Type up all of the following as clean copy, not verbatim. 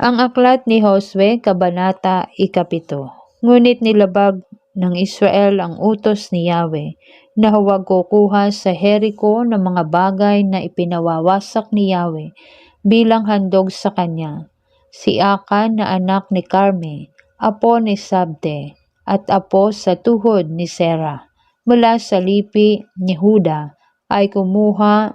Ang aklat ni Josue, Kabanata 7. Ngunit nilabag ng Israel ang utos ni Yahweh na huwag kukuha sa Jericho ng mga bagay na ipinawawasak ni Yahweh bilang handog sa kanya. Si Akan na anak ni Carme, apo ni Sabde, at apo sa tuhod ni Serah, mula sa lipi ni Huda, ay kumuha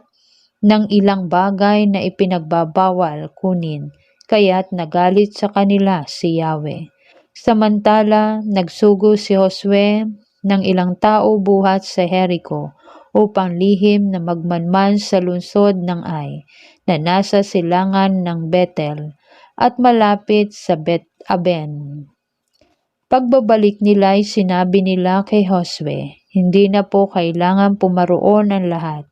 ng ilang bagay na ipinagbabawal kunin, kaya't nagalit sa kanila si Yahweh. Samantala, nagsugo si Josue ng ilang tao buhat sa Jericho upang lihim na magmanman sa lungsod ng Ai, na nasa silangan ng Betel at malapit sa Bet-aben. Pagbabalik nila ay sinabi nila kay Josue, "Hindi na po kailangan pumaroon ang lahat.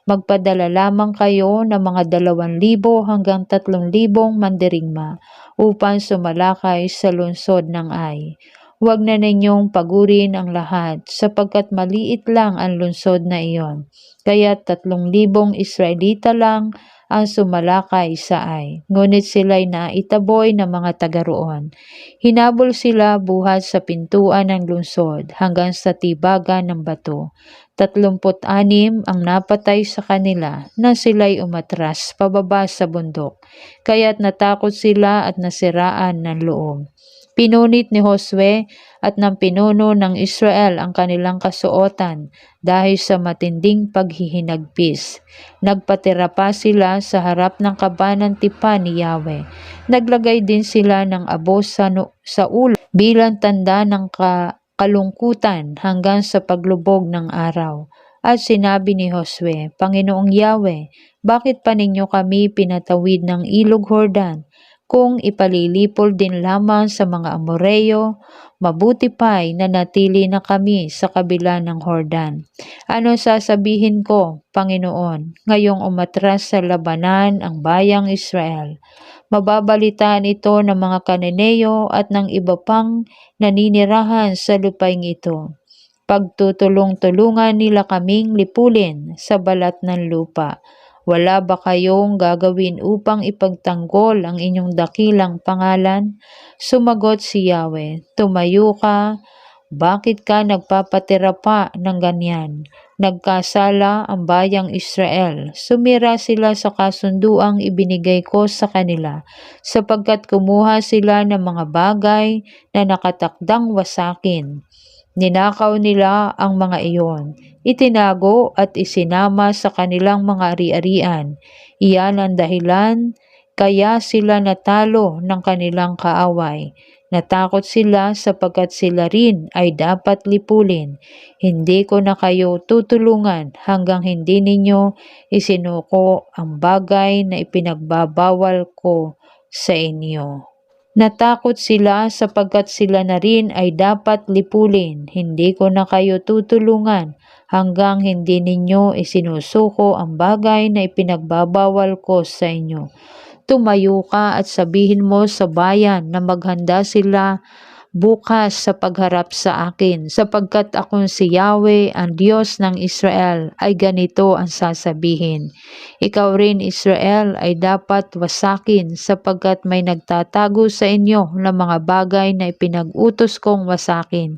Magpadala lamang kayo ng mga 2,000 hanggang 3,000 mandirigma upang sumalakay sa lungsod ng Ai. Huwag na ninyong pagurin ang lahat sapagkat maliit lang ang lungsod na iyon. Kaya 3,000 Israelita lang ang sumalakay sa Ai, ngunit sila'y naitaboy ng mga taga roon. Hinabol sila buhat sa pintuan ng lungsod hanggang sa tibagan ng bato. 36 ang napatay sa kanila na sila'y umatras pababa sa bundok, kaya't natakot sila at nasiraan ng loob. Pinunit ni Josue at ng pinuno ng Israel ang kanilang kasuotan dahil sa matinding paghihinagpis. Nagpatira pa sila sa harap ng kabanang tipan ni Yahweh. Naglagay din sila ng abo sa ulo bilang tanda ng kalungkutan hanggang sa paglubog ng araw. At sinabi ni Josue, "Panginoong Yahweh, bakit pa ninyo kami pinatawid ng ilog Jordan? Kung ipalilipol din lamang sa mga Amoreo, mabuti pa'y nanatili na kami sa kabila ng Jordan. Ano sasabihin ko, Panginoon, ngayong umatras sa labanan ang bayang Israel? Mababalitaan ito ng mga Kananeo at ng iba pang naninirahan sa lupaing ito. Pagtutulong-tulungan nila kaming lipulin sa balat ng lupa. Wala ba kayong gagawin upang ipagtanggol ang inyong dakilang pangalan?" Sumagot si Yahweh, "Tumayo ka. Bakit ka nagpapatira pa ng ganyan? Nagkasala ang bayang Israel. Sumira sila sa kasunduang ibinigay ko sa kanila, sapagkat kumuha sila ng mga bagay na nakatakdang wasakin. Ninakaw nila ang mga iyon, itinago at isinama sa kanilang mga ari-arian. Iyan ang dahilan kaya sila natalo ng kanilang kaaway. Natakot sila sapagkat sila rin ay dapat lipulin. Hindi ko na kayo tutulungan hanggang hindi ninyo isinuko ang bagay na ipinagbabawal ko sa inyo." Natakot sila sapagkat sila na rin ay dapat lipulin. Hindi ko na kayo tutulungan hanggang hindi ninyo isinusuko ang bagay na ipinagbabawal ko sa inyo. Tumayo ka at sabihin mo sa bayan na maghanda sila bukas sa pagharap sa akin, sapagkat akong si Yahweh, ang Diyos ng Israel, ay ganito ang sasabihin. Ikaw rin, Israel, ay dapat wasakin sapagkat may nagtatago sa inyo ng mga bagay na ipinag-utos kong wasakin.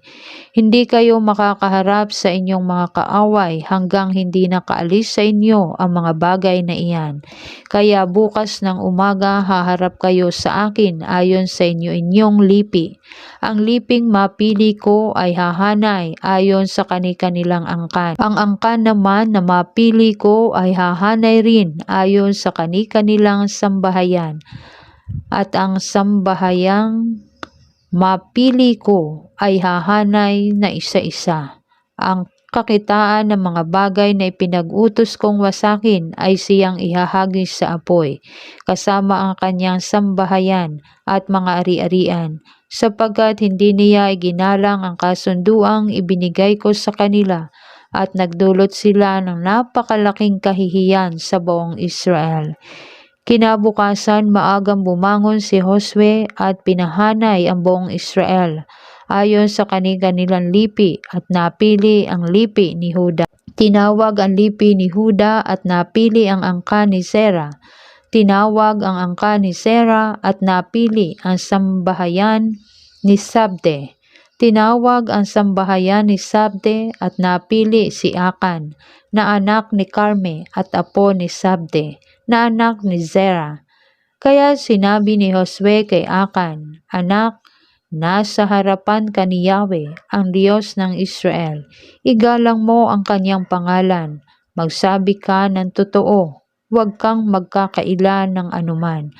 Hindi kayo makakaharap sa inyong mga kaaway hanggang hindi nakaalis sa inyo ang mga bagay na iyan. Kaya bukas ng umaga haharap kayo sa akin ayon sa inyong lipi. Ang liping mapili ko ay hahanay ayon sa kani-kanilang angkan. Ang angkan naman na mapili ko ay hahanay rin ayon sa kani-kanilang sambahayan. At ang sambahayang mapili ko ay hahanay na isa-isa. Ang kakitaan ng mga bagay na ipinag-utos kong wasakin ay siyang ihahagis sa apoy, kasama ang kanyang sambahayan at mga ari-arian, sapagkat hindi niya iginalang ang kasunduang ibinigay ko sa kanila at nagdulot sila ng napakalaking kahihiyan sa buong Israel. Kinabukasan maagang bumangon si Josue at pinahanay ang buong Israel ayon sa kani-kanilang lipi at napili ang lipi ni Huda. Tinawag ang lipi ni Huda at napili ang angkan ni Serah. Tinawag ang angka ni Sera at napili ang sambahayan ni Sabde. Tinawag ang sambahayan ni Sabde at napili si Akan, na anak ni Carme at apo ni Sabde, na anak ni Zera. Kaya sinabi ni Josue kay Akan, "Anak, nasa harapan ka ni Yahweh, ang Diyos ng Israel. Igalang mo ang kanyang pangalan. Magsabi ka ng totoo. Huwag kang magkakaila ng anuman.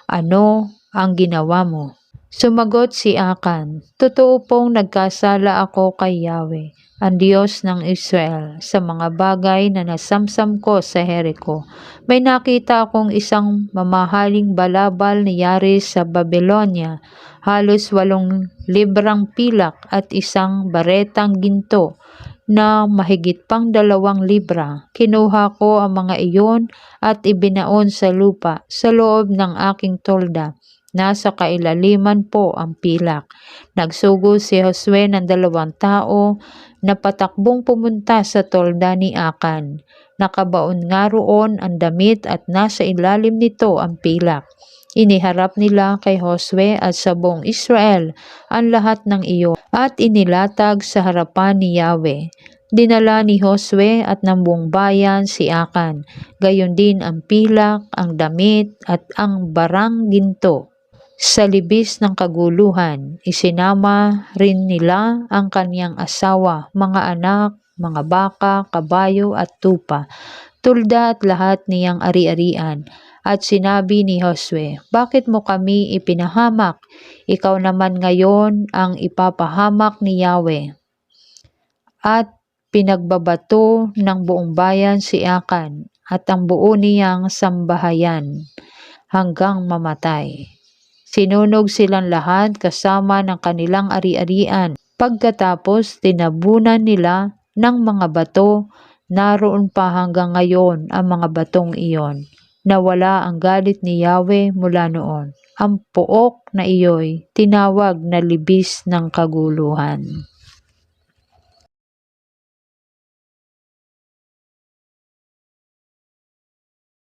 Ano ang ginawa mo?" Sumagot si Akan, "Totoo pong nagkasala ako kay Yahweh, ang Diyos ng Israel, sa mga bagay na nasamsam ko sa Jericho. May nakita akong isang mamahaling balabal na yari sa Babylonia, halos 8 librang pilak at isang baretang ginto na mahigit pang 2 libra. Kinuha ko ang mga iyon at ibinaon sa lupa sa loob ng aking tolda. Nasa kailaliman po ang pilak." Nagsugo si Josue ng 2 tao na patakbong pumunta sa tolda ni Akan. Nakabaon nga roon ang damit at nasa ilalim nito ang pilak. Iniharap nila kay Josue at sa buong Israel ang lahat ng iyon at inilatag sa harapan ni Yahweh. Dinala ni Josue at ng buong bayan si Akan, gayon din ang pilak, ang damit at ang barang ginto. Sa libis ng kaguluhan, isinama rin nila ang kaniyang asawa, mga anak, mga baka, kabayo at tupa, tulda at lahat niyang ari-arian. At sinabi ni Josue, "Bakit mo kami ipinahamak? Ikaw naman ngayon ang ipapahamak ni Yahweh." At pinagbabato ng buong bayan si Akan at ang buo niyang sambahayan hanggang mamatay. Sinunog silang lahat kasama ng kanilang ari-arian. Pagkatapos tinabunan nila ng mga bato, naroon pa hanggang ngayon ang mga batong iyon. Nawala ang galit ni Yahweh mula noon. Ang pook na iyo'y tinawag na libis ng kaguluhan.